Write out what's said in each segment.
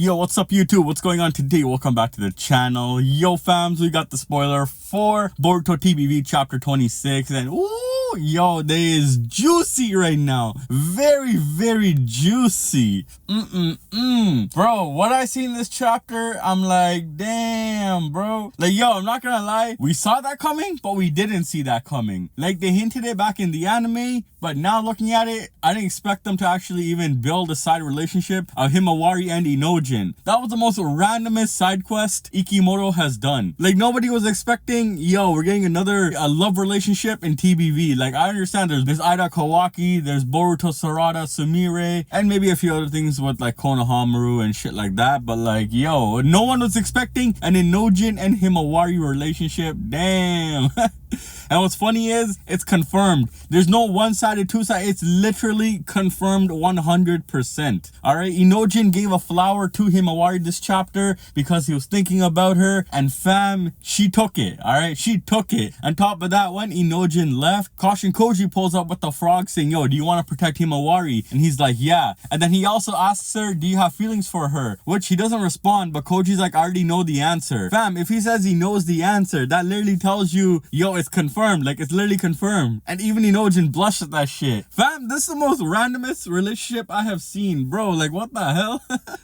Yo, what's up YouTube? What's going on today? Welcome back to the channel. Yo fams, we got the spoiler for Boruto TBV chapter 26 and ooh, yo, they is juicy right now. Very juicy. Bro, what I see in this chapter, I'm like, damn, bro. Like, yo, I'm not gonna lie. We saw that coming, but we didn't see that coming. Like, they hinted it back in the anime, but now looking at it, I didn't expect them to actually even build a side relationship of Himawari and Inojin. That was the most randomest side quest Ikimoto has done. Like, nobody was expecting, yo, we're getting another love relationship in TBV. Like, I understand there's Ida Kawaki, there's Boruto, Sarada, Sumire, and maybe a few other things with like Konohamaru and shit like that. But like, yo, no one was expecting an Inojin and Himawari relationship. Damn. And what's funny is, it's confirmed. There's no one-sided, two-sided. It's literally confirmed 100%. Alright, Inojin gave a flower to Himawari this chapter because he was thinking about her. And fam, she took it. Alright, she took it. On top of that, when Inojin left, Koji pulls up with the frog saying, yo, do you want to protect Himawari? And he's like, yeah. And then he also asks her, do you have feelings for her? Which he doesn't respond, but Koji's like, I already know the answer. Fam, if he says he knows the answer, that literally tells you, yo, it's confirmed. Like, it's literally confirmed. And even Inojin blushed at that shit. Fam, this is the most randomest relationship I have seen, bro. Like, what the hell?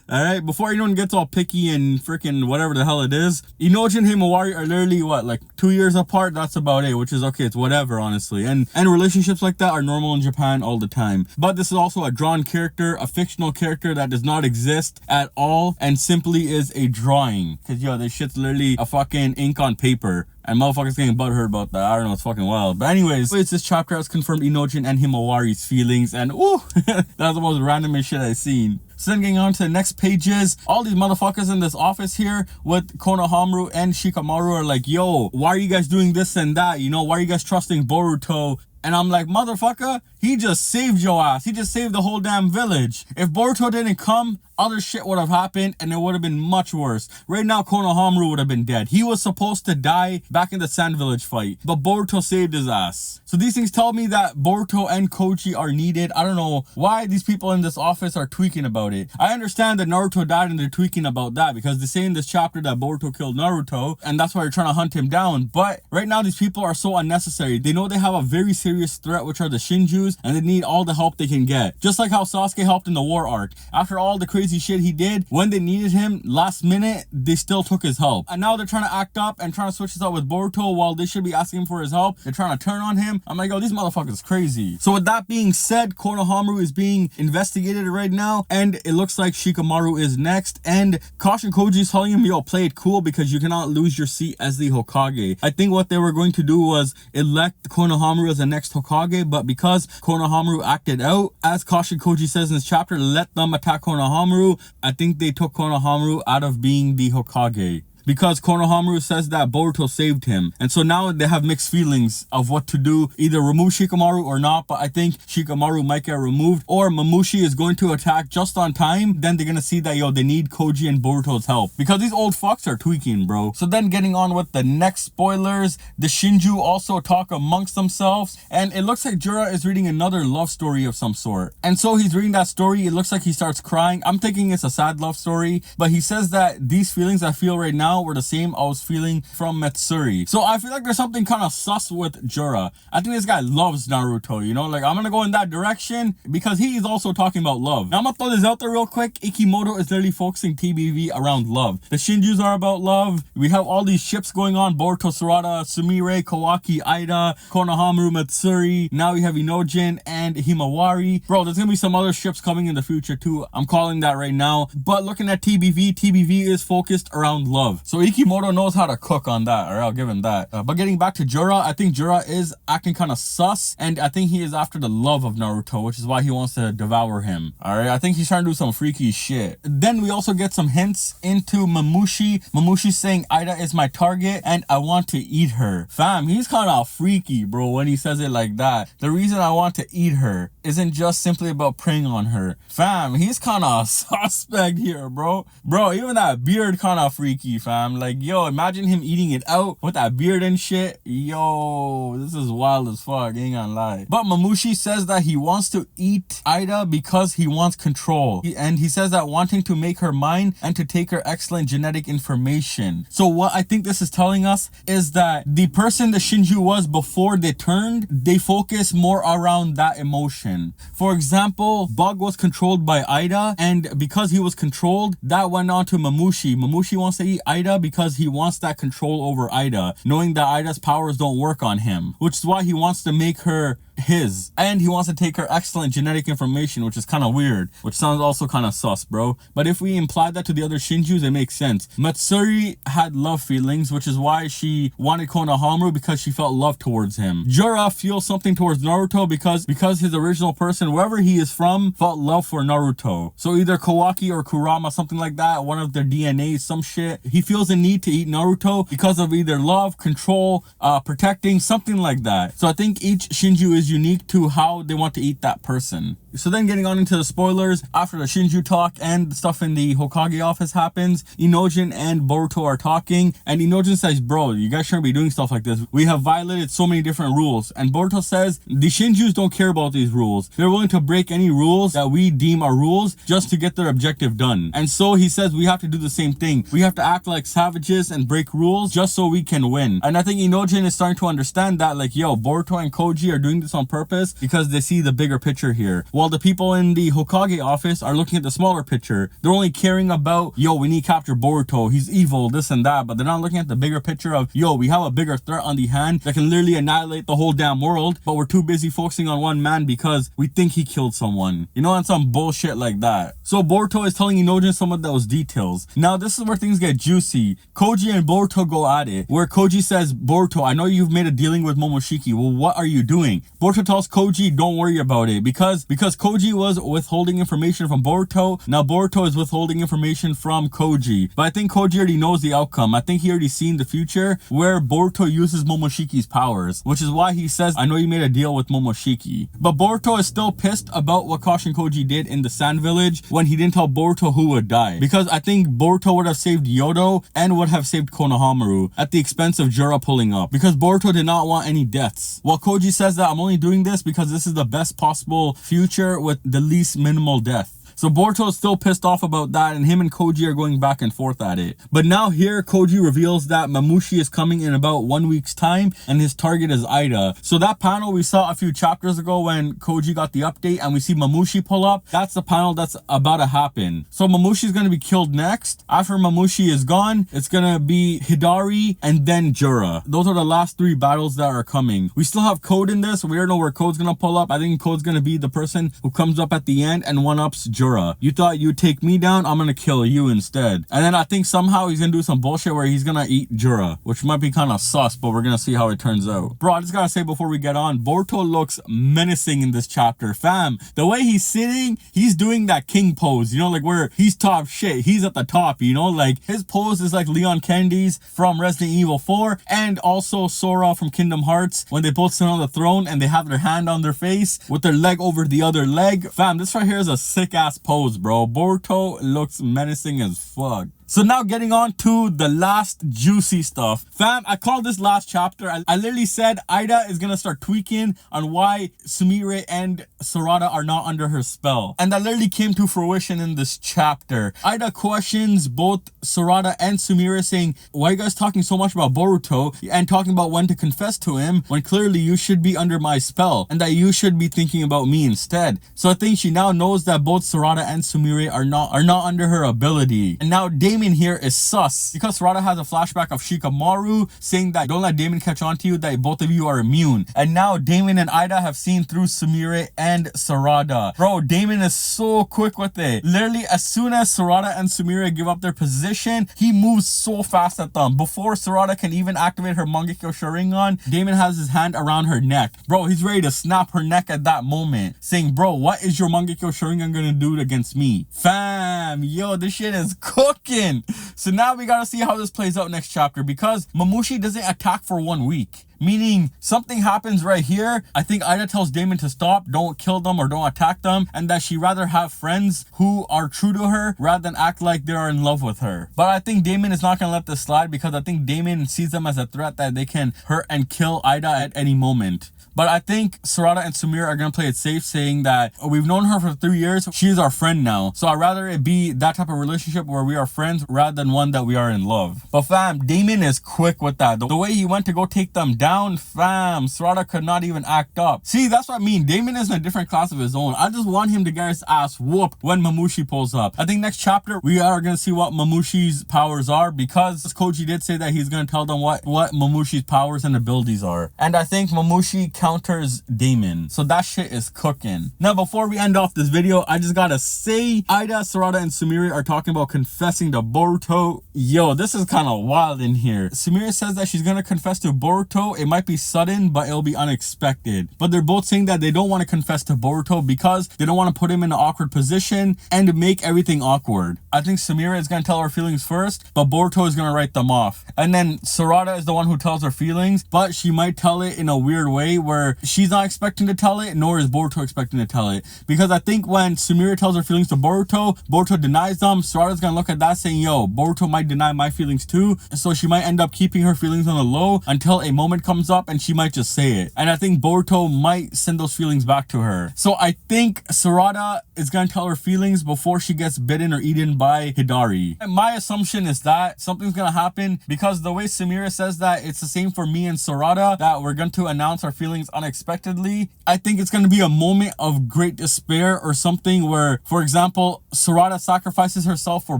Alright, before anyone gets all picky and freaking whatever the hell it is, Inojin and Himawari are literally, what, like 2 years apart? That's about it, which is okay. It's whatever, honestly. And relationships like that are normal in Japan all the time. But this is also a drawn character, a fictional character that does not exist at all and simply is a drawing. Because, yo, this shit's literally a fucking ink on paper. And motherfuckers getting butthurt about that. I don't know, it's fucking wild. But anyways, this chapter has confirmed Inojin and Himawari's feelings. And ooh, that's the most randomest shit I've seen. So then getting on to the next pages, all these motherfuckers in this office here with Konohamaru and Shikamaru are like, yo, why are you guys doing this and that? You know, why are you guys trusting Boruto? And I'm like, motherfucker, he just saved your ass. He just saved the whole damn village. If Boruto didn't come, other shit would have happened and it would have been much worse. Right now, Konohamaru would have been dead. He was supposed to die back in the Sand Village fight, but Boruto saved his ass. So these things tell me that Boruto and Koji are needed. I don't know why these people in this office are tweaking about it. I understand that Naruto died and they're tweaking about that because they say in this chapter that Boruto killed Naruto and that's why they're trying to hunt him down. But right now, these people are so unnecessary. They know they have a very serious threat, which are the Shinjus, and they need all the help they can get. Just like how Sasuke helped in the war arc. After all the crazy shit he did, when they needed him last minute, they still took his help. And now they're trying to act up and trying to switch this out with Boruto while they should be asking him for his help. They're trying to turn on him. I'm like, oh, these motherfuckers crazy. So with that being said, Konohamaru is being investigated right now, and it looks like Shikamaru is next. And Koji is telling him, yo, play it cool because you cannot lose your seat as the Hokage. I think what they were going to do was elect Konohamaru as the next Hokage, but because Konohamaru acted out, as Koji says in this chapter, let them attack Konohamaru. I think they took Konohamaru out of being the Hokage. Because Konohamaru says that Boruto saved him. And so now they have mixed feelings of what to do. Either remove Shikamaru or not. But I think Shikamaru might get removed. Or Mamushi is going to attack just on time. Then they're going to see that, yo, they need Koji and Boruto's help. Because these old fucks are tweaking, bro. So then getting on with the next spoilers. The Shinju also talk amongst themselves. And it looks like Jura is reading another love story of some sort. And so he's reading that story. It looks like he starts crying. I'm thinking it's a sad love story. But he says that these feelings I feel right now were the same I was feeling from Metsuri. So I feel like there's something kind of sus with Jura. I think this guy loves Naruto, you know? Like, I'm gonna go in that direction because he is also talking about love. Now, I'm gonna throw this out there real quick. Ikimoto is literally focusing TBV around love. The Shinjus are about love. We have all these ships going on. Boruto, Sarada, Sumire, Kawaki, Ida, Konohamaru, Metsuri. Now we have Inojin and Himawari. Bro, there's gonna be some other ships coming in the future too. I'm calling that right now. But looking at TBV is focused around love. So Ikimoto knows how to cook on that, or I'll give him that. But getting back to Jura, I think Jura is acting kind of sus, and I think he is after the love of Naruto, which is why he wants to devour him. Alright, I think he's trying to do some freaky shit. Then we also get some hints into Mamushi. Mamushi saying, Ida is my target, and I want to eat her. Fam, he's kind of freaky, bro, when he says it like that. The reason I want to eat her isn't just simply about preying on her. Fam, he's kind of suspect here, bro. Bro, even that beard kind of freaky, fam. fam. Like, yo, imagine him eating it out with that beard and shit. Yo, this is wild as fuck, ain't gonna lie. But Mamushi says that he wants to eat Ida because he wants control. And he says that wanting to make her mine and to take her excellent genetic information. So what I think this is telling us is that the person that Shinju was before they turned, they focus more around that emotion. For example, Bug was controlled by Ida, and because he was controlled, that went on to Mamushi. Mamushi wants to eat Ida because he wants that control over Ida, knowing that Ida's powers don't work on him, which is why he wants to make her his, and he wants to take her excellent genetic information, which is kind of weird, which sounds also kind of sus, bro. But if we imply that to the other Shinjus, it makes sense. Matsuri had love feelings, which is why she wanted Konohamaru, because she felt love towards him. Jura feels something towards Naruto because his original person, wherever he is from, felt love for Naruto. So either Kawaki or Kurama, something like that, one of their DNAs, some shit. He feels the need to eat Naruto because of either love, control, protecting, something like that. So I think each Shinju is unique to how they want to eat that person. So then getting on into the spoilers, after the Shinju talk and the stuff in the Hokage office happens, Inojin and Boruto are talking, and Inojin says, bro, you guys shouldn't be doing stuff like this. We have violated so many different rules. And Boruto says, the Shinjus don't care about these rules. They're willing to break any rules that we deem are rules just to get their objective done. And so he says we have to do the same thing. We have to act like savages and break rules just so we can win. And I think Inojin is starting to understand that, like, yo, Boruto and Koji are doing this on purpose because they see the bigger picture here. While the people in the Hokage office are looking at the smaller picture. They're only caring about, yo, we need to capture Boruto, he's evil, this and that, but they're not looking at the bigger picture of, yo, we have a bigger threat on the hand that can literally annihilate the whole damn world, but we're too busy focusing on one man because we think he killed someone. You know, and some bullshit like that. So Boruto is telling Inojin some of those details. Now this is where things get juicy. Koji and Boruto go at it, where Koji says, Boruto, I know you've made a dealing with Momoshiki. Well, what are you doing? Boruto tells Koji, don't worry about it, because Koji was withholding information from Boruto. Now Boruto is withholding information from Koji. But I think Koji already knows the outcome. I think he already seen the future where Boruto uses Momoshiki's powers, which is why he says, I know you made a deal with Momoshiki. But Boruto is still pissed about what Kashin Koji did in the Sand Village when he didn't tell Boruto who would die. Because I think Boruto would have saved Yodo and would have saved Konohamaru at the expense of Jura pulling up. Because Boruto did not want any deaths. While Koji says that I'm only doing this because this is the best possible future with the least minimal death. So Boruto is still pissed off about that, and him and Koji are going back and forth at it. But now here, Koji reveals that Mamushi is coming in about 1 week's time, and his target is Ida. So that panel we saw a few chapters ago when Koji got the update, and we see Mamushi pull up, that's the panel that's about to happen. So Mamushi is going to be killed next. After Mamushi is gone, it's going to be Hidari and then Jura. Those are the last three battles that are coming. We still have Code in this. We don't know where Code's going to pull up. I think Code's going to be the person who comes up at the end and one-ups Jura. You thought you'd take me down? I'm gonna kill you instead. And then I think somehow he's gonna do some bullshit where he's gonna eat Jura, which might be kind of sus, but we're gonna see how it turns out. Bro, I just gotta say before we get on, Boruto looks menacing in this chapter. Fam, the way he's sitting, he's doing that king pose, you know, like where he's top shit. He's at the top, you know, like his pose is like Leon Kennedy's from Resident Evil 4 and also Sora from Kingdom Hearts when they both sit on the throne and they have their hand on their face with their leg over the other leg. Fam, this right here is a sick ass pose, bro. Boruto looks menacing as fuck. So now getting on to the last juicy stuff. Fam, I called this last chapter. I literally said Ida is gonna start tweaking on why Sumire and Sarada are not under her spell. And that literally came to fruition in this chapter. Ida questions both Sarada and Sumire saying, why are you guys talking so much about Boruto and talking about when to confess to him when clearly you should be under my spell and that you should be thinking about me instead. So I think she now knows that both Sarada and Sumire are not under her ability. And now Daemon here is sus because Sarada has a flashback of Shikamaru saying that don't let Daemon catch on to you, that both of you are immune. And now Daemon and Ida have seen through Sumire and Sarada. Bro, Daemon is so quick with it. Literally, as soon as Sarada and Sumire give up their position, he moves so fast at them. Before Sarada can even activate her Mangekyo Sharingan, Daemon has his hand around her neck. Bro, he's ready to snap her neck at that moment, saying, bro, what is your Mangekyo Sharingan gonna do against me? Fam, yo, this shit is cooking. cooking. So now we gotta see how this plays out next chapter, because Mamushi doesn't attack for 1 week. Meaning something happens right here. I think Ida tells Daemon to stop, don't kill them or don't attack them, and that she'd rather have friends who are true to her rather than act like they're in love with her. But I think Daemon is not gonna let this slide, because I think Daemon sees them as a threat that they can hurt and kill Ida at any moment. But I think Sarada and Sumire are going to play it safe, saying that we've known her for 3 years. She is our friend now. So I'd rather it be that type of relationship where we are friends rather than one that we are in love. But fam, Daemon is quick with that. The way he went to go take them down, fam, Sarada could not even act up. See, that's what I mean. Daemon is in a different class of his own. I just want him to get his ass whooped when Mamushi pulls up. I think next chapter, we are going to see what Mamushi's powers are, because Koji did say that he's going to tell them what Mamushi's powers and abilities are. And I think Mamushi counters Daemon. So that shit is cooking. Now, before we end off this video, I just gotta say, Ida, Sarada, and Sumire are talking about confessing to Boruto. Yo, this is kind of wild in here. Sumire says that she's gonna confess to Boruto. It might be sudden, but it'll be unexpected. But they're both saying that they don't want to confess to Boruto because they don't want to put him in an awkward position and make everything awkward. I think Sumire is gonna tell her feelings first, but Boruto is gonna write them off. And then Sarada is the one who tells her feelings, but she might tell it in a weird way where she's not expecting to tell it, nor is Boruto expecting to tell it. Because I think when Sumire tells her feelings to Boruto, Boruto denies them. Sarada's gonna look at that saying, yo, Boruto might deny my feelings too. So she might end up keeping her feelings on the low until a moment comes up and she might just say it. And I think Boruto might send those feelings back to her. So I think Sarada is gonna tell her feelings before she gets bitten or eaten by Hidari. And my assumption is that something's gonna happen, because the way Sumire says that it's the same for me and Sarada, that we're going to announce our feelings unexpectedly. I think it's going to be a moment of great despair or something where, for example, Sarada sacrifices herself for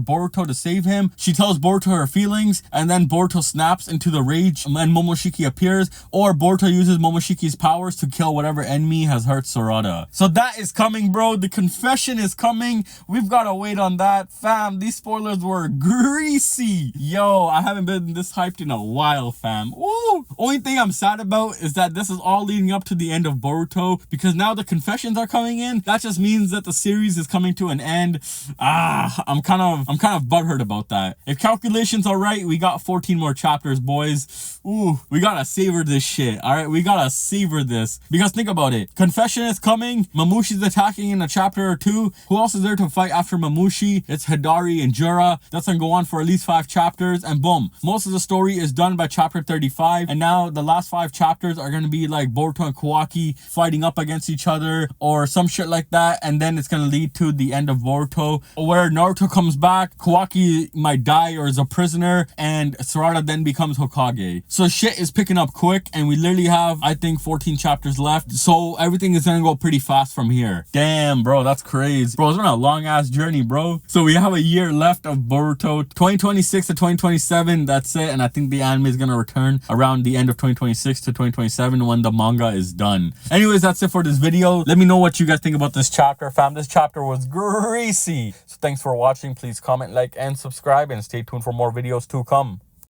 Boruto to save him. She tells Boruto her feelings, and then Boruto snaps into the rage and Momoshiki appears, or Boruto uses Momoshiki's powers to kill whatever enemy has hurt Sarada. So that is coming, bro. The confession is coming. We've got to wait on that. Fam, these spoilers were greasy. Yo, I haven't been this hyped in a while, fam. Ooh. Only thing I'm sad about is that this is all leading up to the end of Boruto, because now the confessions are coming in. That just means that the series is coming to an end. I'm kind of butthurt about that. If calculations are right, we got 14 more chapters, boys. Ooh, we gotta savor this shit. All right, we gotta savor this, because think about it. Confession is coming. Mamushi's attacking in a chapter or two. Who else is there to fight after Mamushi? It's Hidari and Jura. That's gonna go on for at least 5 chapters, and boom, most of the story is done by chapter 35. And now the last 5 chapters are gonna be like Boruto and Kawaki fighting up against each other or some shit like that, and then it's gonna lead to the end of Boruto, where Naruto comes back, Kawaki might die or is a prisoner, and Sarada then becomes Hokage. So shit is picking up quick, and we literally have, I think, 14 chapters left, so everything is gonna go pretty fast from here. Damn, bro, that's crazy. Bro, it's been a long ass journey, bro. So we have a year left of Boruto, 2026 to 2027, that's it, and I think the anime is gonna return around the end of 2026 to 2027 when the manga is done. Anyways, that's it for this video. Let me know what you guys think about this chapter, fam. This chapter was greasy. So thanks for watching. Please comment, like, and subscribe, and stay tuned for more videos to come.